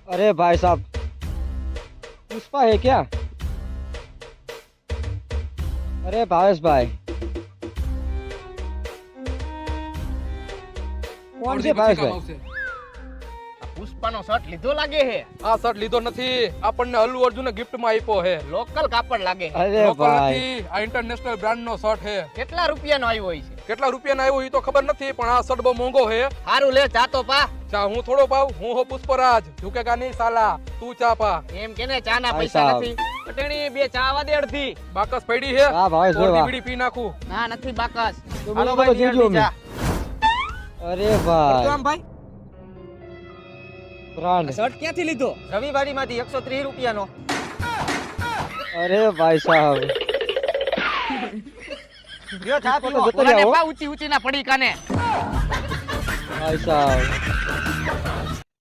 अरे भाई साहब, पुष्पा है क्या? अरे भावेश भाई, कौन से भावेश भाई? પુષ્પાનો શર્ટ લીધો લાગે હે. આ શર્ટ લીધો નથી, આપણને અલ્લુ અર્જુને ગિફ્ટ માં આપ્યો હે. લોકલ કાપડ લાગે હે. अरे લોકલ भाई, નથી, આ ઇન્ટરનેશનલ બ્રાન્ડ નો શર્ટ હે. કેટલા રૂપિયાનો આવ્યો હોય છે? કેટલા રૂપિયાનો આવ્યો એ તો ખબર નથી, પણ આ શર્ટ બહુ મોંઘો હે. હારું લે ચા તો પા. ચા હું થોડો પાવ, હું હો પુષ્પરાજ, ઝુકેગા નહીં સાલા. તું ચા પા. એમ કેને ચા ના ભાઈ પૈસા સાહેબ. નથી. પટેણી બે ચા આવા દે અડધી. બાકસ પડી હે. વાહ ભાવેશ ભાઈ, અડધી વાહ. બીડી પી નાખું. ના નથી બાકસ. તો હાલો બોલો, ભાઈ દેજો નિયરથી અમને. ચા. अरे भाई, આમ ભાઈ ब्रांड। શર્ટ ક્યાંથી લીધો? રવિવારી માંથી 130 રૂપિયાનો. अरे भाई साहब, લ્યો ચા તો પીવો. જતો ઓલાને રહ્યો. પા ઊંચી ઊંચી ના પડી કાને. भाई साहब,